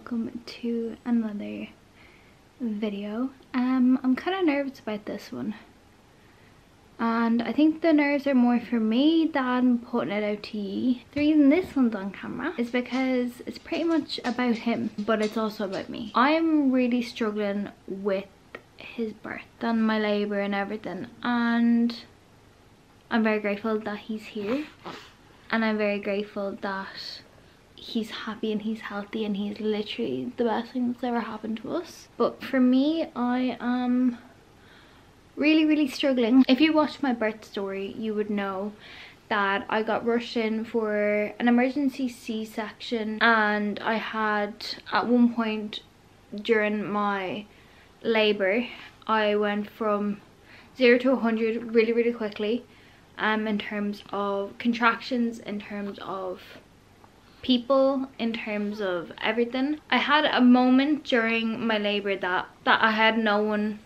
welcome to another video. I'm kind of nervous about this one, and I think the nerves are more for me than putting it out to you. The reason this one's on camera is because it's pretty much about him, but it's also about me. I'm really struggling with his birth and my labour and everything, and I'm very grateful that he's here, and I'm very grateful that he's happy and he's healthy and he's literally the best thing that's ever happened to us. But for me, I am really struggling. If you watched my birth story, you would know that I got rushed in for an emergency C-section, and I had, at one point during my labour, I went from 0 to 100 really quickly, in terms of contractions, in terms of people, in terms of everything. I had a moment during my labour that I had no one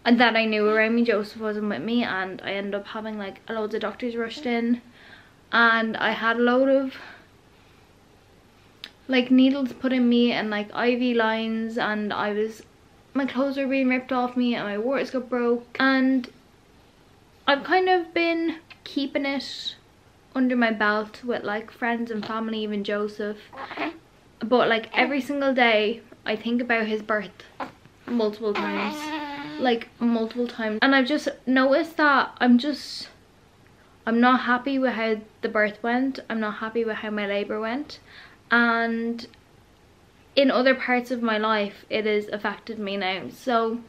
that I knew around me. Joseph wasn't with me, and I ended up having like loads of doctors rushed in, and I had a load of like needles put in me and like IV lines, and my clothes were being ripped off me and my waters got broke, and I've kind of been keeping it under my belt with like friends and family, even Joseph, but like every single day I think about his birth multiple times, and I've just noticed that I'm not happy with how the birth went. I'm not happy with how my labour went, and in other parts of my life it has affected me now. So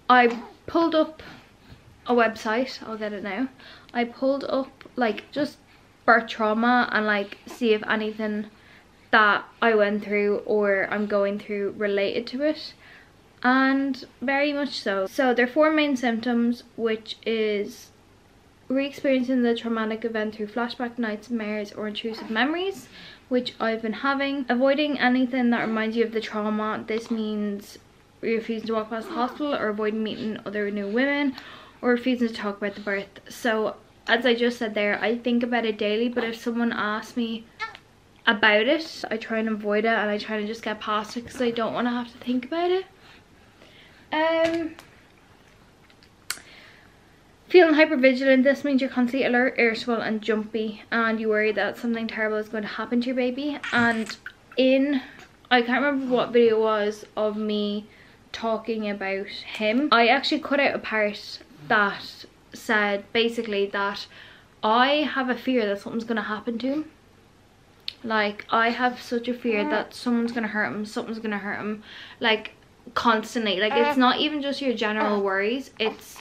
I pulled up a website, I'll get it now. I pulled up like just birth trauma and like see if anything that I went through or I'm going through related to it, and very much so. So there are 4 main symptoms, which is re-experiencing the traumatic event through flashback, nightmares or intrusive memories, which I've been having. Avoiding anything that reminds you of the trauma. This means refusing to walk past the hospital, or avoiding meeting other new women, or refusing to talk about the birth. So as I just said there, I think about it daily, but if someone asks me about it, I try and avoid it, and I try to just get past it because I don't want to have to think about it. Feeling hypervigilant. This means you're constantly alert, irritable and jumpy, and you worry that something terrible is going to happen to your baby. And I can't remember what video it was of me talking about him, I actually cut out a part that said basically that I have a fear that something's going to happen to him. Like, I have such a fear that someone's going to hurt him, something's going to hurt him, like constantly. Like, it's not even just your general worries, it's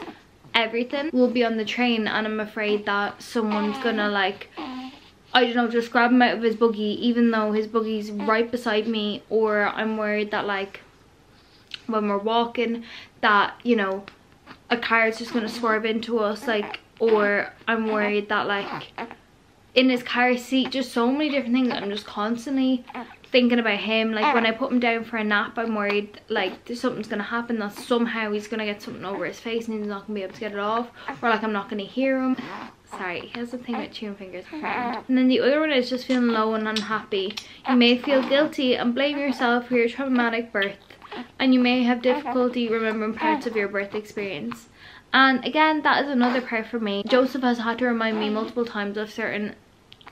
everything. We'll be on the train and I'm afraid that someone's gonna, like, I don't know, just grab him out of his buggy even though his buggy's right beside me. Or I'm worried that like when we're walking that, you know, a car is just gonna swerve into us, like, or I'm worried that like in his car seat, just so many different things. I'm just constantly thinking about him. Like when I put him down for a nap, I'm worried like there's something's gonna happen, that somehow he's gonna get something over his face and he's not gonna be able to get it off, or like I'm not gonna hear him. Sorry, he has a thing with chewing fingers. And then the other one is just feeling low and unhappy. You may feel guilty and blame yourself for your traumatic birth, and you may have difficulty remembering parts of your birth experience. And again, that is another part for me. Joseph has had to remind me multiple times of certain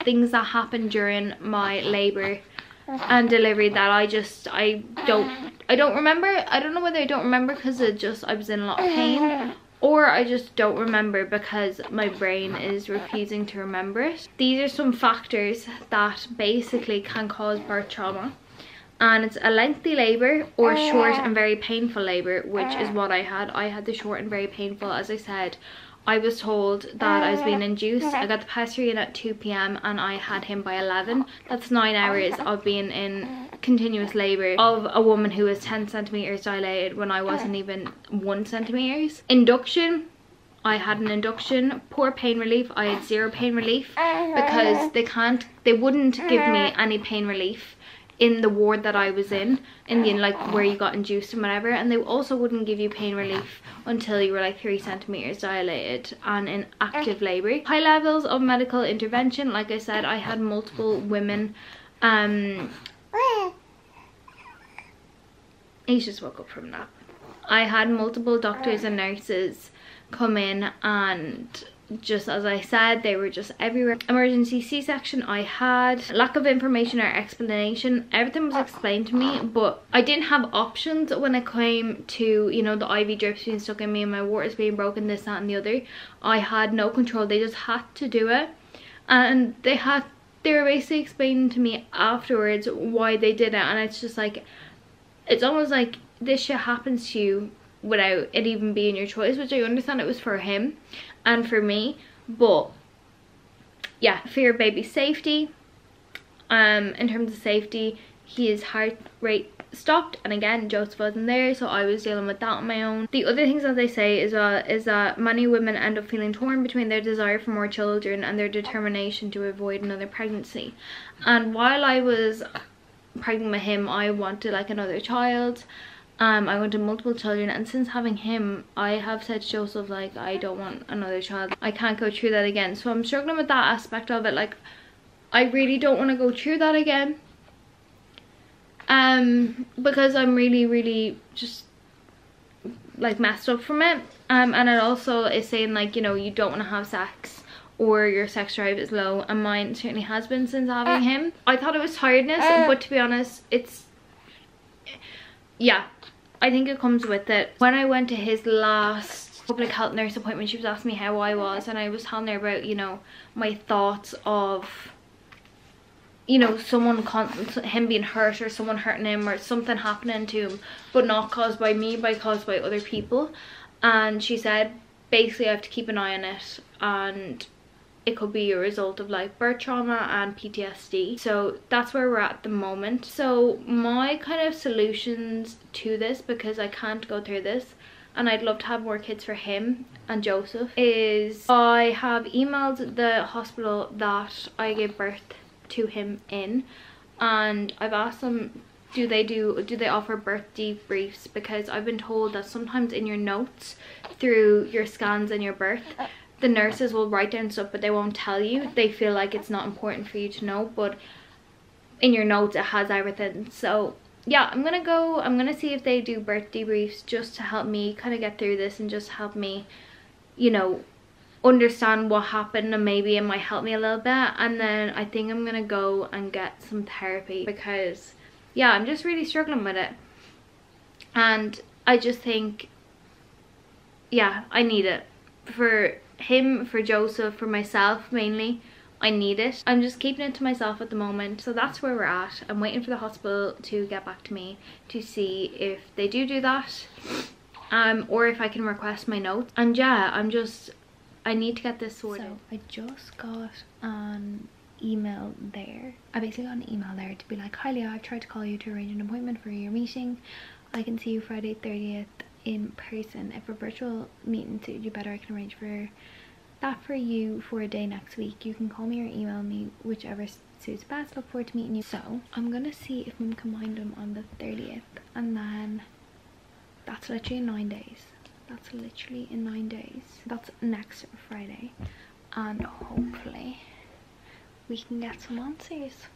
things that happened during my labour and delivery that I don't remember. I don't know whether I don't remember because I was in a lot of pain, or I just don't remember because my brain is refusing to remember it. These are some factors that basically can cause birth trauma, and it's a lengthy labour or short and very painful labour, which is what I had. I had the short and very painful. As I said, I was told that I was being induced. I got the pessary in at 2 p.m. and I had him by 11. That's 9 hours of being in continuous labour of a woman who was 10 centimetres dilated when I wasn't even 1 centimetre. Induction. I had an induction. Poor pain relief. I had 0 pain relief because they wouldn't give me any pain relief in the ward that I was in the like where you got induced and whatever, and they also wouldn't give you pain relief until you were like 3 centimetres dilated and in active labour. High levels of medical intervention. Like I said, I had multiple women He's just woke up from a nap. I had multiple doctors and nurses come in, and just as I said, they were just everywhere. Emergency C-section I had. Lack of information or explanation. Everything was explained to me, but I didn't have options when it came to, you know, the IV drips being stuck in me and my waters being broken, this, that and the other. I had no control. They just had to do it. And they were basically explaining to me afterwards why they did it. And it's just like, it's almost like this shit happens to you without it even being your choice, which I understand it was for him and for me, but yeah, fear of baby safety. In terms of safety, his heart rate stopped, and again, Joseph wasn't there, so I was dealing with that on my own. The other things that they say is that many women end up feeling torn between their desire for more children and their determination to avoid another pregnancy. And while I was pregnant with him, I wanted like another child. I wanted multiple children, and since having him, I have said to Joseph, like, I don't want another child. I can't go through that again. So I'm struggling with that aspect of it. Like, I really don't want to go through that again. Because I'm really just like messed up from it. And it also is saying, like, you know, you don't want to have sex or your sex drive is low, and mine certainly has been since having him. I thought it was tiredness, but to be honest, it's, yeah, I think it comes with it. When I went to his last public health nurse appointment, she was asking me how I was, and I was telling her about, you know, my thoughts of, you know, him being hurt or someone hurting him or something happening to him, but not caused by me, but caused by other people. And she said basically I have to keep an eye on it, and it could be a result of like birth trauma and PTSD. So that's where we're at the moment. So my kind of solutions to this, because I can't go through this and I'd love to have more kids for him and Joseph, is I have emailed the hospital that I gave birth to him in, and I've asked them, do they offer birth debriefs, because I've been told that sometimes in your notes through your scans and your birth, the nurses will write down stuff but they won't tell you. They feel like it's not important for you to know, but in your notes it has everything. So yeah, I'm gonna see if they do birth debriefs, just to help me kind of get through this and just help me, you know, understand what happened, and maybe it might help me a little bit. And then I think I'm gonna go and get some therapy, because yeah, I'm just really struggling with it, and I just think, yeah, I need it for him, for Joseph, for myself mainly. I need it. I'm just keeping it to myself at the moment. So that's where we're at. I'm waiting for the hospital to get back to me to see if they do that, or if I can request my notes. And yeah, I need to get this sorted. So I just got an email there. I basically got an email there to be like, hi Leah, I've tried to call you to arrange an appointment for your meeting. I can see you Friday 30th in person. If a virtual meeting suits you better, I can arrange for that for you for a day next week. You can call me or email me, whichever suits best. Look forward to meeting you. So I'm gonna see if we can combine them on the 30th, and then that's literally in 9 days. That's literally in 9 days. That's next Friday, and hopefully we can get some answers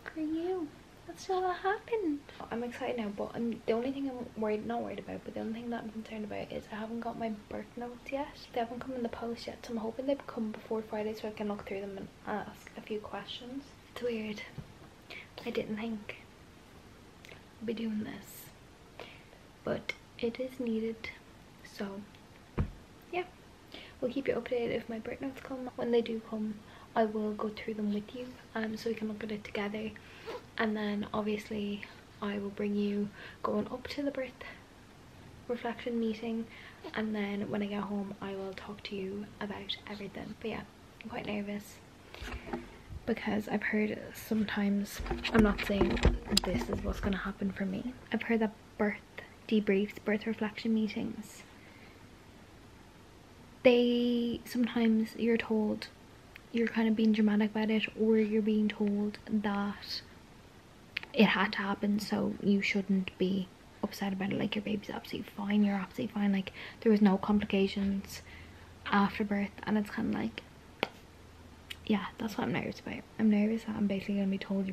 for you. That's all that happened. I'm excited now, but the only thing I'm not worried about, but the only thing that I'm concerned about is I haven't got my birth notes yet. They haven't come in the post yet, so I'm hoping they come before Friday so I can look through them and ask a few questions. It's weird. I didn't think I'd be doing this, but it is needed. So yeah, we'll keep you updated if my birth notes come. When they do come, I will go through them with you, so we can look at it together. And then obviously I will bring you going up to the birth reflection meeting, and then when I get home I will talk to you about everything. But yeah, I'm quite nervous because I've heard sometimes, I'm not saying this is what's going to happen for me, I've heard that birth debriefs, birth reflection meetings, they sometimes, you're told you're kind of being dramatic about it, or you're being told that it had to happen so you shouldn't be upset about it, like your baby's absolutely fine, you're absolutely fine, like there was no complications after birth. And it's kind of like, yeah, that's what I'm nervous about. I'm nervous that I'm basically going to be told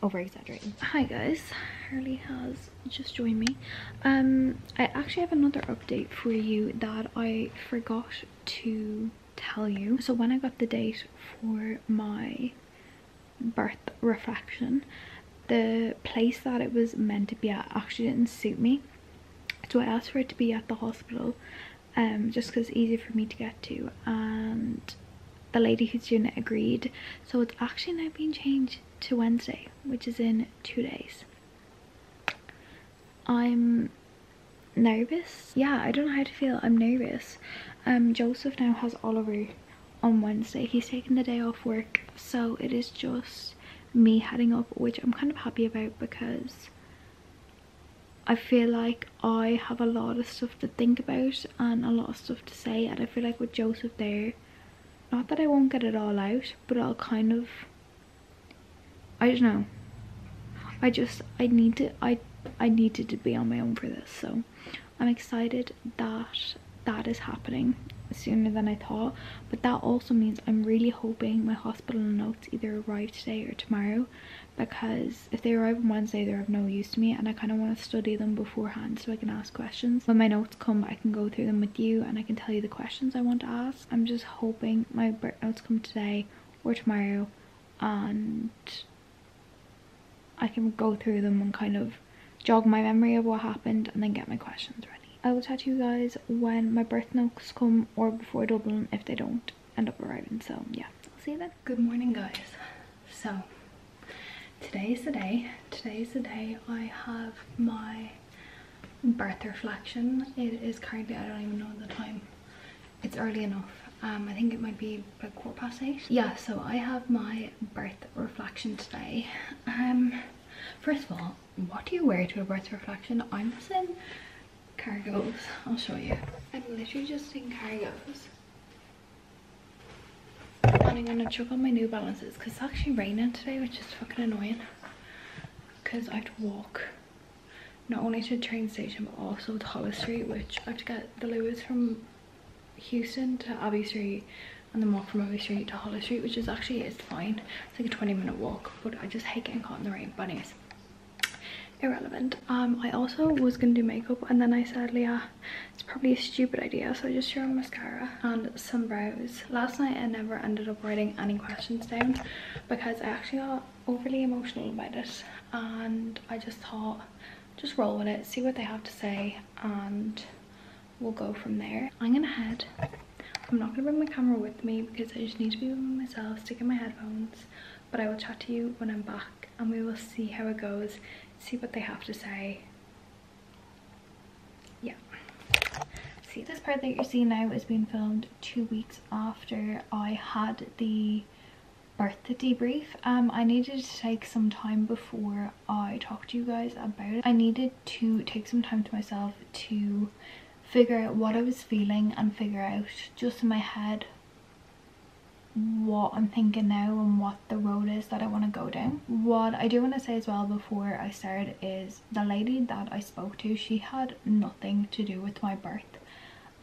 over exaggerating. Hi guys, Harley has just joined me. I actually have another update for you that I forgot to tell you. So when I got the date for my birth reflection, the place that it was meant to be at actually didn't suit me, so I asked for it to be at the hospital, just because it's easier for me to get to, and the lady who's doing it agreed. So it's actually now being changed to Wednesday, which is in 2 days. I'm nervous. Yeah, I don't know how to feel. I'm nervous. Joseph now has Oliver on Wednesday. He's taking the day off work, so it is just me heading up, which I'm kind of happy about because I feel like I have a lot of stuff to think about and a lot of stuff to say, and I feel like with Joseph there, not that I won't get it all out, but I'll kind of, I don't know, I needed to be on my own for this. So I'm excited that that is happening sooner than I thought, but that also means I'm really hoping my hospital notes either arrive today or tomorrow, because if they arrive on Wednesday they're of no use to me, and I kind of want to study them beforehand so I can ask questions. When my notes come, I can go through them with you and I can tell you the questions I want to ask. I'm just hoping my birth notes come today or tomorrow and I can go through them and kind of jog my memory of what happened and then get my questions ready. I will chat to you guys when my birth notes come or before Dublin if they don't end up arriving. So yeah, I'll see you then. Good morning guys. So today's the day. Today's the day I have my birth reflection. It is currently, I don't even know the time. It's early enough. I think it might be about 8:15. Yeah, so I have my birth reflection today. First of all, what do you wear to a birth reflection? I'm just in cargos. I'll show you. I'm literally just in cargos. And I'm gonna chuck on my New Balances because it's actually raining today, which is fucking annoying. Because I have to walk not only to the train station but also to Hollis Street, which I have to get the Lewis from Houston to Abbey Street and then walk from Abbey Street to Hollis Street, which is actually, it's fine. It's like a 20-minute walk, but I just hate getting caught in the rain. But anyways, irrelevant. I also was gonna do makeup and then I said, Leah, it's probably a stupid idea, so I just threw on mascara and some brows. Last night I never ended up writing any questions down because I actually got overly emotional about it, and I just thought, just roll with it, see what they have to say, and we'll go from there. I'm gonna head. I'm not gonna bring my camera with me because I just need to be with myself, stick in my headphones, but I will chat to you when I'm back and we will see how it goes, see what they have to say. Yeah. See, this part that you're seeing now is being filmed 2 weeks after I had the birth debrief. I needed to take some time before I talked to you guys about it. I needed to take some time to myself to figure out what I was feeling and figure out just in my head what I'm thinking now and what the road is that I want to go down. What I do want to say as well before I start is the lady that I spoke to, she had nothing to do with my birth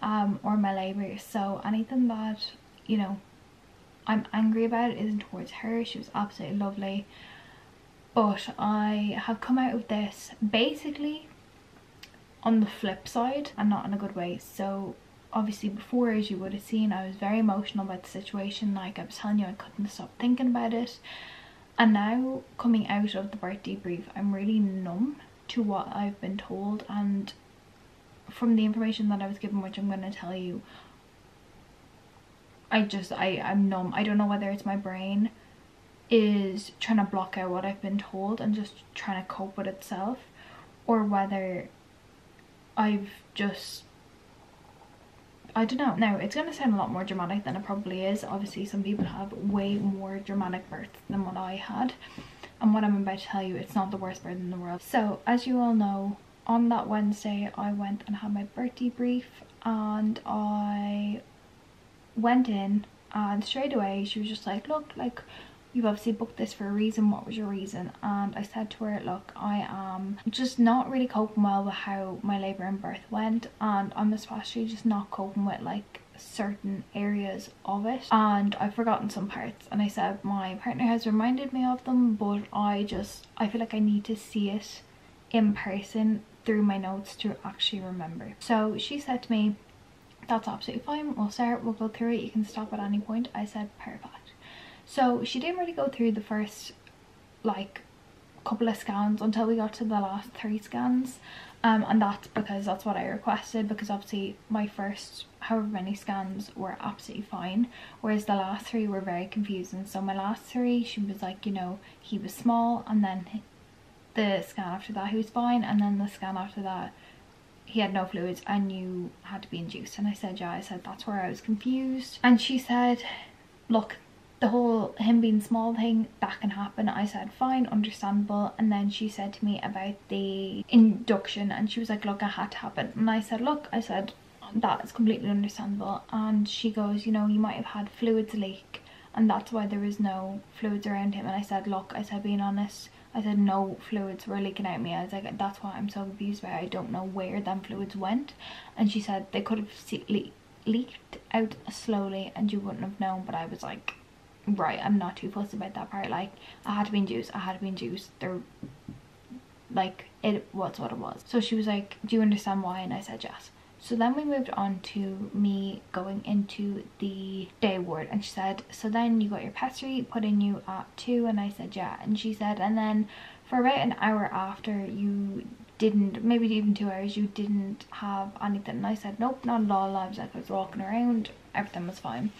or my labour, so anything that, you know, I'm angry about isn't towards her. She was absolutely lovely, but I have come out of this basically on the flip side and not in a good way. So obviously before, as you would have seen, I was very emotional about the situation. Like I was telling you, I couldn't stop thinking about it, and now coming out of the birth debrief, I'm really numb to what I've been told, and from the information that I was given, which I'm going to tell you, I'm numb. I don't know whether it's my brain is trying to block out what I've been told and just trying to cope with itself, or whether I've just, I don't know. Now, it's going to sound a lot more dramatic than it probably is. Obviously, some people have way more dramatic births than what I had. And what I'm about to tell you, it's not the worst birth in the world. So, as you all know, on that Wednesday, I went and had my birth debrief. And I went in and straight away, she was just like, look, like, you've obviously booked this for a reason. What was your reason? And I said to her, look, I am just not really coping well with how my labour and birth went, and I'm especially just not coping with like certain areas of it and I've forgotten some parts, and I said my partner has reminded me of them, but I feel like I need to see it in person through my notes to actually remember. So she said to me, that's absolutely fine, we'll start, we'll go through it, you can stop at any point. I said perfect. So she didn't really go through the first like couple of scans until we got to the last 3 scans, and that's because that's what I requested, because obviously my first however many scans were absolutely fine, whereas the last 3 were very confusing. So my last 3, she was like, you know, he was small, and then the scan after that he was fine, and then the scan after that he had no fluids and you had to be induced. And I said yeah, I said that's where I was confused. And she said, look, the whole him being small thing, that can happen. I said fine, understandable. And then she said to me about the induction, and she was like, look, it had to happen. And I said, look, I said that is completely understandable. And she goes, you know, you might have had fluids leak and that's why there was no fluids around him. And I said, look, I said, being honest, I said no fluids were leaking out of me. I was like, that's what I'm so confused about, I don't know where them fluids went. And she said they could have leaked out slowly and you wouldn't have known. But I was like, right, I'm not too fussed about that part. Like, I had to be induced, there, like, it was what it was. So she was like, do you understand why? And I said yes. So then we moved on to me going into the day ward, and she said, so then you got your pessary put in you at 2, and I said yeah. And she said, and then for about an hour after, you didn't, maybe even 2 hours, you didn't have anything. And I said nope, not at all. I was like, I was walking around, everything was fine.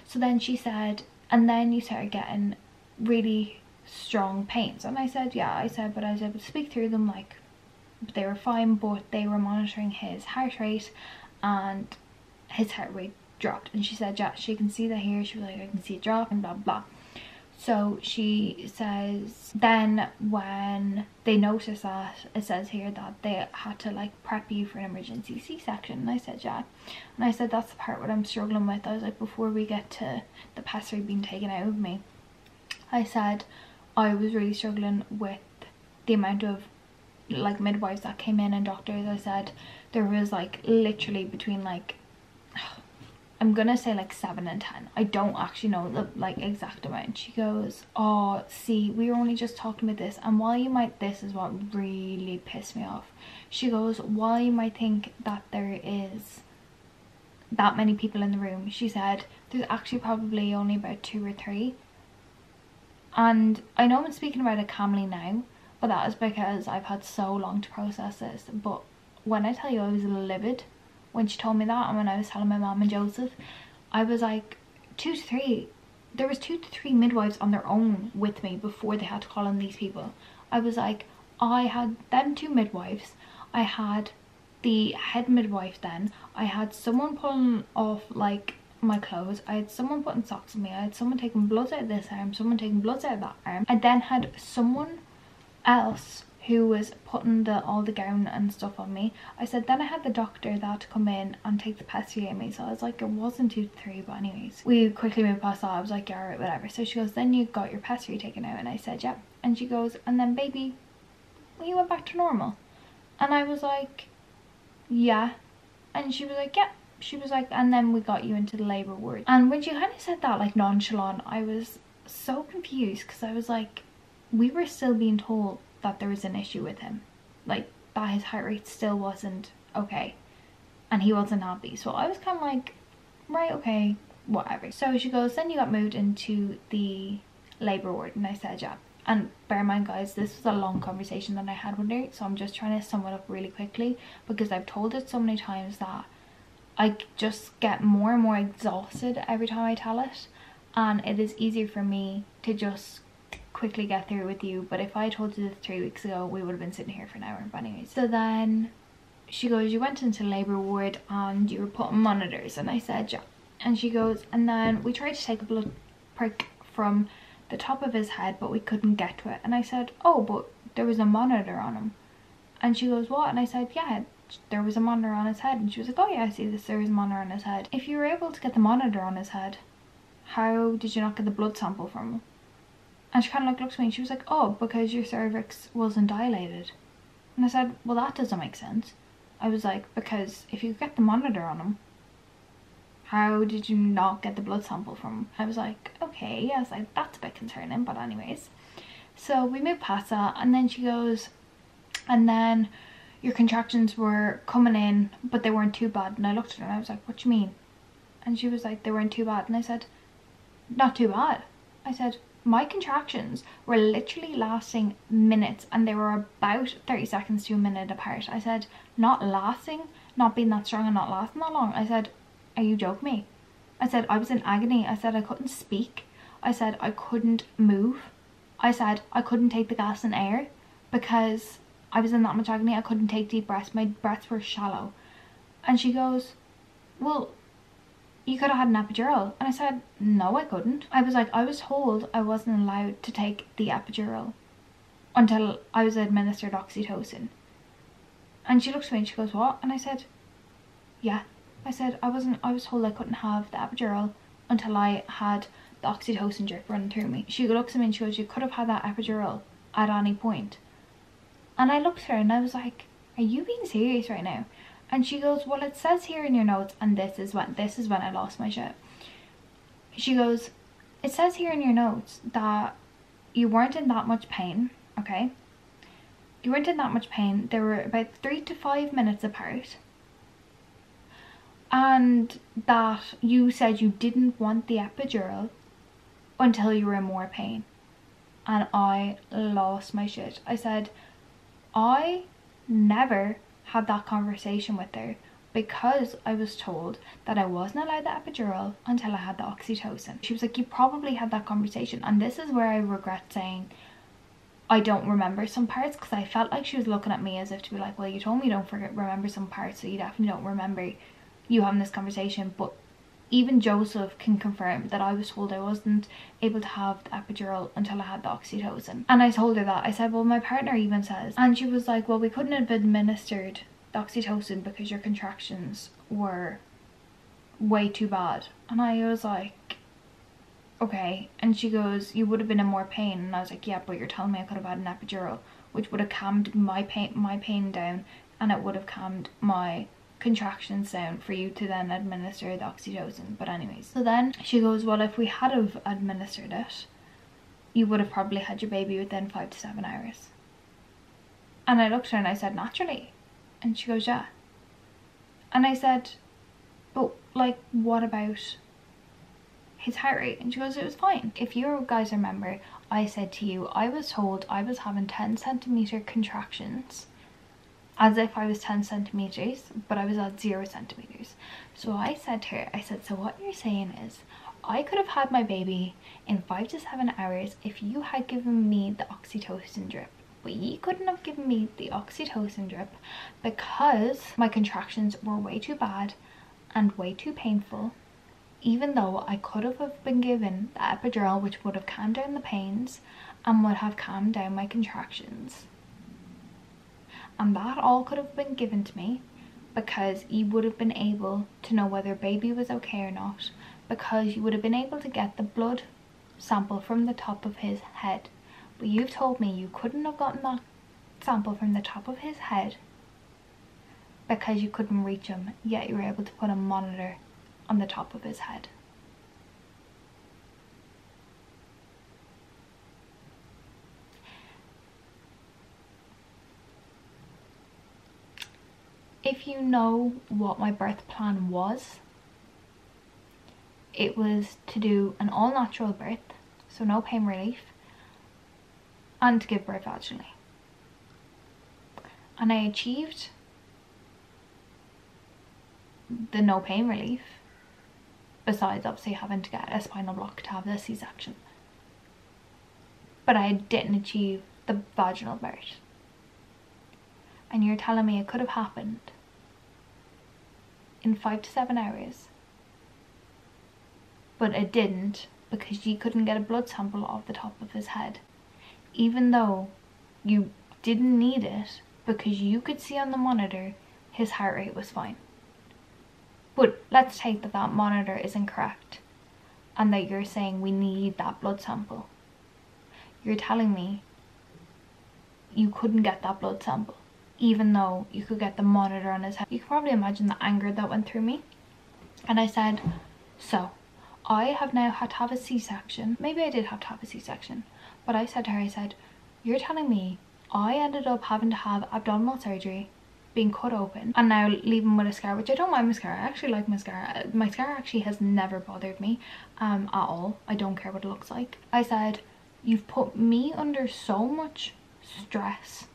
So then she said, and then you started getting really strong pains. And I said yeah, I said, but I was able to speak through them, like they were fine, but they were monitoring his heart rate and his heart rate dropped. And she said yeah, she can see that here. She was like, I can see it drop and blah blah. So she says then when they noticed that, it says here that they had to like prep you for an emergency C-section. And I said yeah. And I said that's the part what I'm struggling with. I was like, before we get to the pessary being taken out of me, I said I was really struggling with the amount of like midwives that came in and doctors. I said there was like literally between like, I'm gonna say like 7 and 10. I don't actually know the like exact amount. She goes, oh see, we were only just talking about this, and while you might, this is what really pissed me off. She goes, while you might think that there is that many people in the room, she said there's actually probably only about 2 or 3. And I know I'm speaking about it calmly now, but that is because I've had so long to process this. But when I tell you I was livid when she told me that, and when I was telling my mom and Joseph, I was like, 2 to 3. There was 2 to 3 midwives on their own with me before they had to call in these people. I was like, I had them 2 midwives, I had the head midwife, then I had someone pulling off like my clothes, I had someone putting socks on me, I had someone taking bloods out of this arm, someone taking bloods out of that arm. I then had someone else who was putting all the gown and stuff on me. I said then I had the doctor that had to come in and take the pessary at me. So I was like, it wasn't 2 to 3, but anyways, we quickly moved past that. I was like, yeah, alright, whatever. So she goes, then you got your pessary taken out. And I said yeah. And she goes, and then baby, you went back to normal. And I was like, yeah. And she was like, yeah. She was like, and then we got you into the labour ward. And when she kind of said that like nonchalant, I was so confused, because I was like, we were still being told that there was an issue with him, like that his heart rate still wasn't okay and he wasn't happy. So I was kind of like, right, okay, whatever. So she goes, then you got moved into the labour ward. And I said yeah. And bear in mind guys, this was a long conversation that I had with her, so I'm just trying to sum it up really quickly, because I've told it so many times that I just get more and more exhausted every time I tell it, and it is easier for me to just quickly get through with you. But if I told you this 3 weeks ago, we would have been sitting here for an hour. But anyways, so then she goes, you went into labour ward and you were putting monitors. And I said yeah. And she goes, and then we tried to take a blood prick from the top of his head, but we couldn't get to it. And I said, oh, but there was a monitor on him. And she goes, what? And I said yeah, there was a monitor on his head. And she was like, oh yeah, I see this, there was a monitor on his head. If you were able to get the monitor on his head, how did you not get the blood sample from him? And she kind of like looked at me and she was like, oh, because your cervix wasn't dilated. And I said, well, that doesn't make sense. I was like, because if you get the monitor on him, how did you not get the blood sample from? I was like, okay, I was like, that's a bit concerning, but anyways. So we moved past that, and then she goes, and then your contractions were coming in, but they weren't too bad. And I looked at her and I was like, what do you mean? And she was like, they weren't too bad. And I said, not too bad. I said, my contractions were literally lasting minutes, and they were about 30 seconds to a minute apart. I said, not lasting, not being that strong and not lasting that long. I said, are you joking me? I said, I was in agony. I said, I couldn't speak. I said, I couldn't move. I said, I couldn't take the gas and air because I was in that much agony. I couldn't take deep breaths. My breaths were shallow. And she goes, well, you could have had an epidural. And I said, no, I couldn't. I was like, I was told I wasn't allowed to take the epidural until I was administered oxytocin. And she looked at me and she goes, what? And I said, yeah. I said, I was told I couldn't have the epidural until I had the oxytocin drip running through me. She looks at me and she goes, you could have had that epidural at any point. And I looked at her and I was like, are you being serious right now? And she goes, well, it says here in your notes, and this is when I lost my shit. She goes, it says here in your notes that you weren't in that much pain, okay? You weren't in that much pain. They were about 3 to 5 minutes apart. And that you said you didn't want the epidural until you were in more pain. And I lost my shit. I said, I never had that conversation with her because I was told that I wasn't allowed the epidural until I had the oxytocin. She was like, you probably had that conversation. And this is where I regret saying I don't remember some parts, because I felt like she was looking at me as if to be like, well, you told me you don't remember some parts, so you definitely don't remember you having this conversation. But even Joseph can confirm that I was told I wasn't able to have the epidural until I had the oxytocin. And I told her that. I said, well, my partner even says. And she was like, well, we couldn't have administered the oxytocin because your contractions were way too bad. And I was like, okay. And she goes, you would have been in more pain. And I was like, yeah, but you're telling me I could have had an epidural, which would have calmed my pain down, and it would have calmed my contractions down for you to then administer the oxytocin. But anyways, so then she goes, well, if we had have administered it, you would have probably had your baby within 5 to 7 hours. And I looked at her and I said, naturally. And she goes, yeah. And I said, but like, what about his heart rate? And she goes, it was fine. If you guys remember, I said to you, I was told I was having 10 centimeter contractions, as if I was 10 centimeters, but I was at 0 centimeters. So I said to her, I said, so what you're saying is I could have had my baby in 5 to 7 hours if you had given me the oxytocin drip. But you couldn't have given me the oxytocin drip because my contractions were way too bad and way too painful, even though I could have been given the epidural, which would have calmed down the pains and would have calmed down my contractions. And that all could have been given to me because you would have been able to know whether baby was okay or not, because you would have been able to get the blood sample from the top of his head. But you've told me you couldn't have gotten that sample from the top of his head because you couldn't reach him, yet you were able to put a monitor on the top of his head. If you know what my birth plan was, it was to do an all-natural birth, so no pain relief, and to give birth vaginally. And I achieved the no pain relief, besides obviously having to get a spinal block to have the C-section. But I didn't achieve the vaginal birth. And you're telling me it could have happened in 5 to 7 hours, but it didn't because you couldn't get a blood sample off the top of his head, even though you didn't need it because you could see on the monitor his heart rate was fine. But let's take that that monitor is incorrect and that you're saying we need that blood sample. You're telling me you couldn't get that blood sample even though you could get the monitor on his head. You can probably imagine the anger that went through me. And I said, so I have now had to have a C-section. Maybe I did have to have a C-section, but I said to her, I said, you're telling me I ended up having to have abdominal surgery, being cut open, and now leaving with a scar, which I don't mind mascara. I actually like mascara. Mascara actually has never bothered me at all. I don't care what it looks like. I said, you've put me under so much stress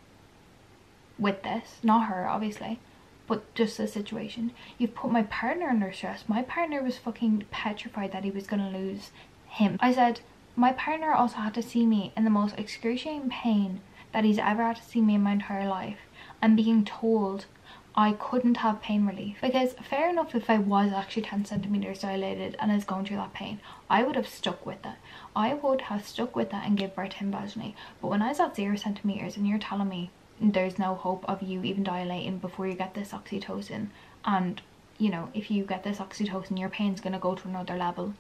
with this, not her obviously, but just the situation. You've put my partner under stress. My partner was fucking petrified that he was gonna lose him. I said, my partner also had to see me in the most excruciating pain that he's ever had to see me in my entire life, and being told I couldn't have pain relief. Because fair enough, if I was actually 10 centimeters dilated and I was going through that pain, I would have stuck with it. I would have stuck with that and give birth to him vaginally. But when I was at 0 centimeters and you're telling me there's no hope of you even dilating before you get this oxytocin, and you know, if you get this oxytocin your pain's gonna go to another level,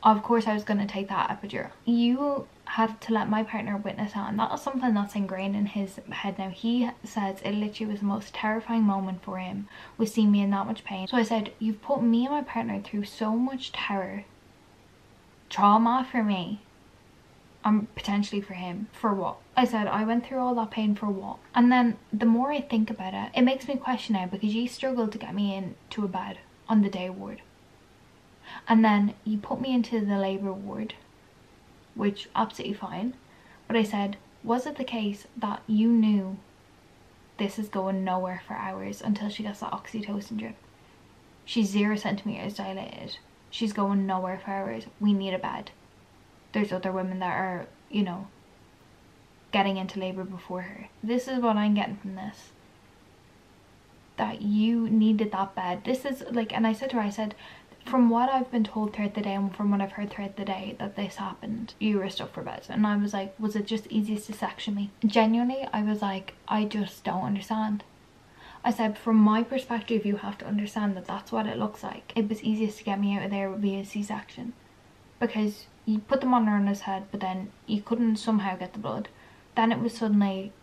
of course I was gonna take that epidural. You had to let my partner witness that, and that is something that's ingrained in his head now. He says it literally was the most terrifying moment for him, was seeing me in that much pain. So I said, you've put me and my partner through so much terror, trauma for me, and potentially for him. For what? I said, I went through all that pain for what? And then the more I think about it, it makes me question now, because you struggled to get me into a bed on the day ward, and then you put me into the labour ward, which absolutely fine. But I said, was it the case that you knew this is going nowhere for hours until she gets that oxytocin drip? She's 0 centimeters dilated. She's going nowhere for hours. We need a bed. There's other women that are, you know, getting into labour before her. This is what I'm getting from this. That you needed that bed. This is like, and I said to her, I said, from what I've been told throughout the day and from what I've heard throughout the day that this happened, you were stuck for bed. And I was like, was it just easiest to section me? Genuinely, I was like, I just don't understand. I said, from my perspective, you have to understand that that's what it looks like. It was easiest to get me out of there via C-section, because you put the monitor on his head, but then you couldn't somehow get the blood. Then it was suddenly,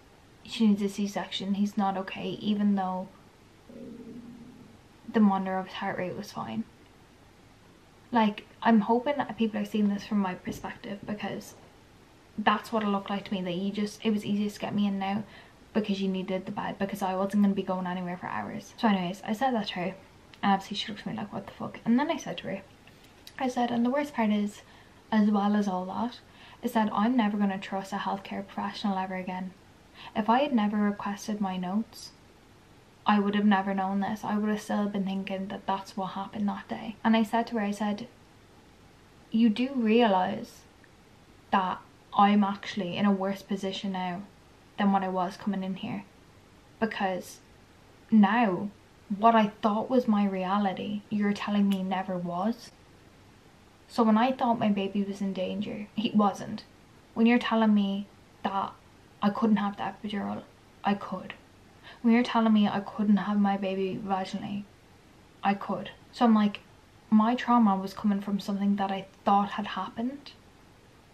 she needs a C-section, he's not okay, even though the monitor of his heart rate was fine. Like, I'm hoping that people are seeing this from my perspective, because that's what it looked like to me, that you just, it was easiest to get me in now because you needed the bed, because I wasn't going to be going anywhere for hours. So anyways, I said that to her, and obviously she looked at me like, what the fuck? And then I said to her, I said, and the worst part is, as well as all that, is that I'm never going to trust a healthcare professional ever again. If I had never requested my notes, I would have never known this. I would have still been thinking that that's what happened that day. And I said to her, I said, you do realise that I'm actually in a worse position now than what I was coming in here, because now what I thought was my reality, you're telling me never was. So when I thought my baby was in danger, he wasn't. When you're telling me that I couldn't have the epidural, I could. When you're telling me I couldn't have my baby vaginally, I could. So I'm like, my trauma was coming from something that I thought had happened,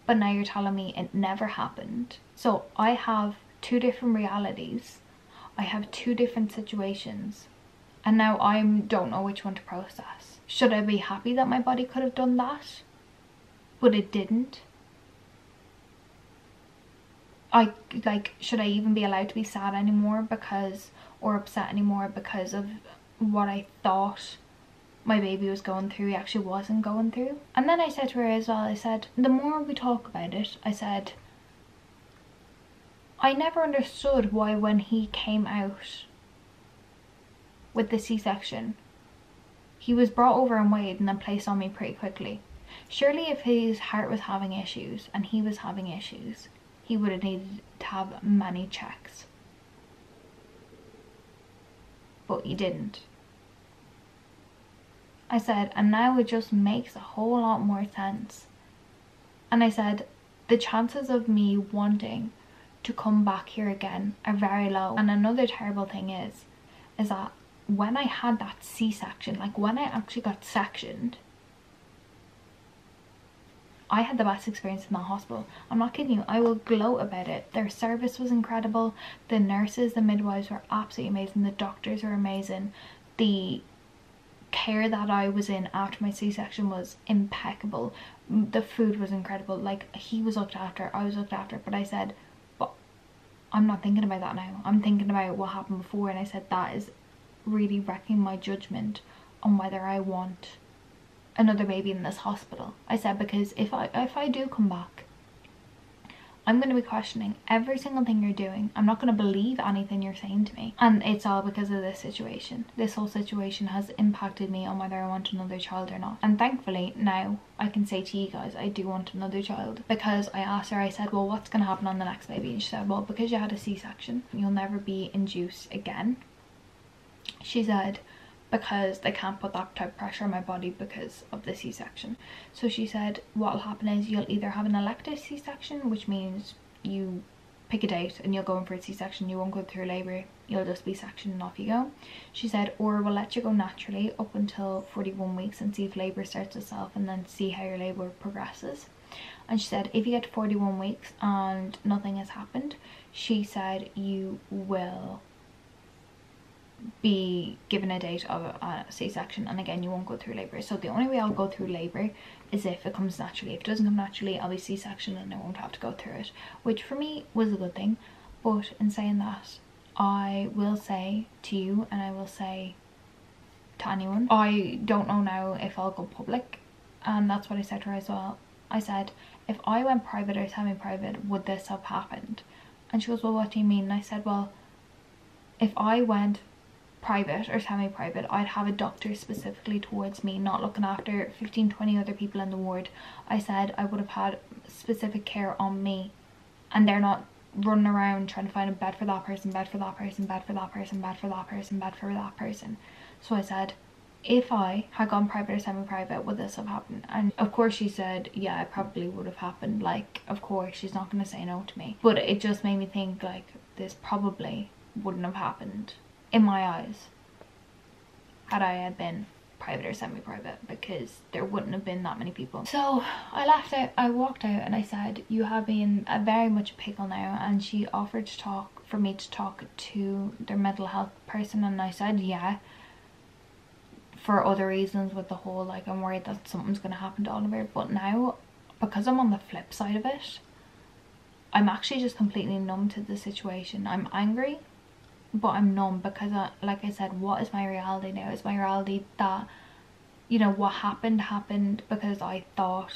but now you're telling me it never happened. So I have two different realities. I have two different situations, and now I don't know which one to process. Should I be happy that my body could have done that, but it didn't? Should I even be allowed to be sad anymore because, or upset anymore because of what I thought my baby was going through, he actually wasn't going through? And then I said to her as well, I said, the more we talk about it, I said, I never understood why when he came out with the C-section, he was brought over and weighed and then placed on me pretty quickly. Surely if his heart was having issues and he was having issues, he would have needed to have many checks. But he didn't. I said, and now it just makes a whole lot more sense. And I said, the chances of me wanting to come back here again are very low. And another terrible thing is that when I had that C-section, like when I actually got sectioned, I had the best experience in that hospital. I'm not kidding you, I will gloat about it. Their service was incredible, the nurses, the midwives were absolutely amazing, the doctors were amazing, the care that I was in after my C-section was impeccable. The food was incredible. Like, he was looked after, I was looked after. But I said, but I'm not thinking about that now. I'm thinking about what happened before. And I said, that is really wrecking my judgment on whether I want another baby in this hospital. I said, because if I do come back, I'm going to be questioning every single thing you're doing. I'm not going to believe anything you're saying to me. And it's all because of this situation. This whole situation has impacted me on whether I want another child or not. And thankfully now I can say to you guys, I do want another child. Because I asked her, I said, well, what's going to happen on the next baby? And she said, well, because you had a C-section, you'll never be induced again. She said, because they can't put that type of pressure on my body because of the C-section. So she said what'll happen is you'll either have an elective C-section, which means you pick a date and you'll go in for a C-section, you won't go through labour, you'll just be sectioned and off you go. She said, or we'll let you go naturally up until 41 weeks and see if labour starts itself and then see how your labour progresses. And she said if you get to 41 weeks and nothing has happened, she said you will be given a date of a C-section, and again you won't go through labour. So the only way I'll go through labour is if it comes naturally. If it doesn't come naturally, I'll be C-section and I won't have to go through it, which for me was a good thing. But in saying that, I will say to you, and I will say to anyone, I don't know now if I'll go public, and that's what I said to her as well. I said, if I went private or semi-private, would this have happened? And she goes, well, what do you mean? And I said, well, if I went private or semi-private, I'd have a doctor specifically towards me, not looking after 15-20 other people in the ward. I said I would have had specific care on me, and they're not running around trying to find a bed for that person, bed for that person, bed for that person, bed for that person, bed for that person. So I said, if I had gone private or semi-private, would this have happened? And of course she said, yeah, it probably would have happened. Like, of course she's not going to say no to me. But it just made me think, like, this probably wouldn't have happened in my eyes had I had been private or semi-private, because there wouldn't have been that many people. So I left out, I walked out, and I said, you have me in a very much a pickle now. And she offered to talk, for me to talk to their mental health person, and I said yeah, for other reasons, with the whole, like, I'm worried that something's going to happen to Oliver. But now, because I'm on the flip side of it, I'm actually just completely numb to the situation. I'm angry, but I'm numb, because like I said, what is my reality now? Is my reality that, you know, what happened because I thought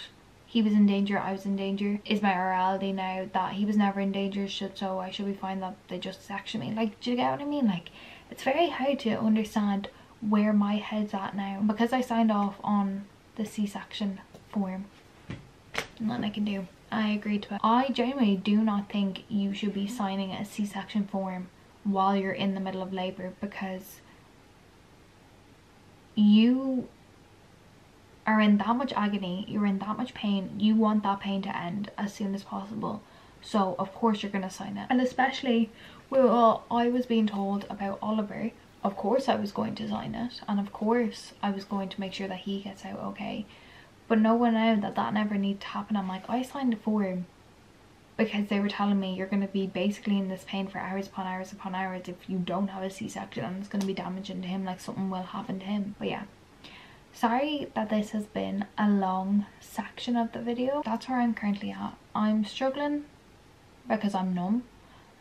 he was in danger, I was in danger? Is my reality now that he was never in danger, so I should be fine that they just sectioned me? Like, do you get what I mean? Like, it's very hard to understand where my head's at now, because I signed off on the C-section form. Nothing I can do. I agreed to it. I genuinely do not think you should be signing a C-section form while you're in the middle of labour, because you are in that much agony, you're in that much pain, you want that pain to end as soon as possible. So of course you're going to sign it. And especially with what I was being told about Oliver, of course I was going to sign it, and of course I was going to make sure that he gets out okay. But knowing now that that never needed to happen, I'm like, I signed a form because they were telling me you're going to be basically in this pain for hours upon hours upon hours if you don't have a C-section, and it's going to be damaging to him, like something will happen to him. But yeah, sorry that this has been a long section of the video. That's where I'm currently at. I'm struggling because I'm numb.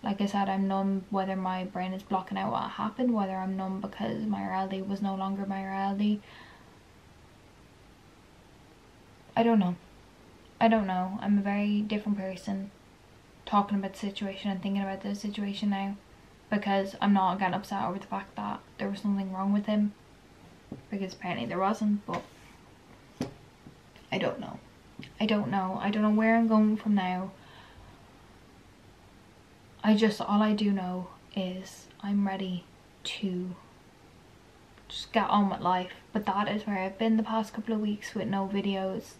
Like I said, I'm numb whether my brain is blocking out what happened, whether I'm numb because my reality was no longer my reality. I don't know. I don't know. I'm a very different person talking about the situation and thinking about the situation now, because I'm not getting upset over the fact that there was something wrong with him, because apparently there wasn't. But I don't know. I don't know where I'm going from now. All I do know is I'm ready to just get on with life. But that is where I've been the past couple of weeks with no videos,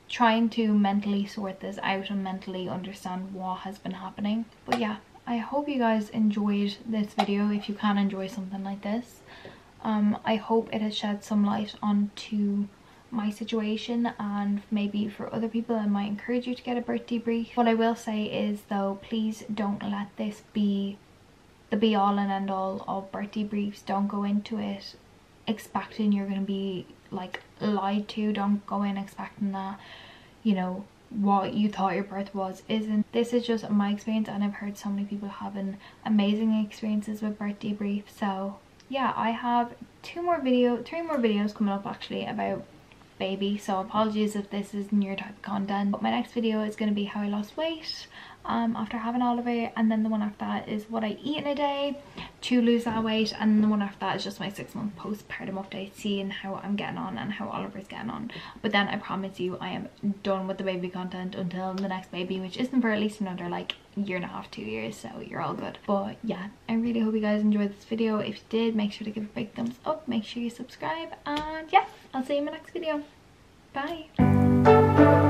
trying to mentally sort this out and mentally understand what has been happening. But yeah, I hope you guys enjoyed this video, if you can enjoy something like this. I hope it has shed some light onto my situation, and maybe for other people I might encourage you to get a birth debrief. What I will say is though, please don't let this be the be all and end all of birth debriefs. Don't go into it expecting you're going to be like lied to. Don't go in expecting that, you know, what you thought your birth was isn't. This is just my experience, and I've heard so many people having amazing experiences with birth debrief. So yeah, I have three more videos coming up actually about baby, so apologies if this isn't your type of content. But my next video is going to be how I lost weight after having Oliver, and then the one after that is what I eat in a day to lose that weight, and then the one after that is just my 6-month postpartum update, seeing how I'm getting on and how Oliver's getting on. But then I promise you I am done with the baby content until the next baby, which isn't for at least another like year and a half, 2 years, so you're all good. But yeah, I really hope you guys enjoyed this video. If you did, make sure to give a big thumbs up, make sure you subscribe, and yeah, I'll see you in my next video. Bye.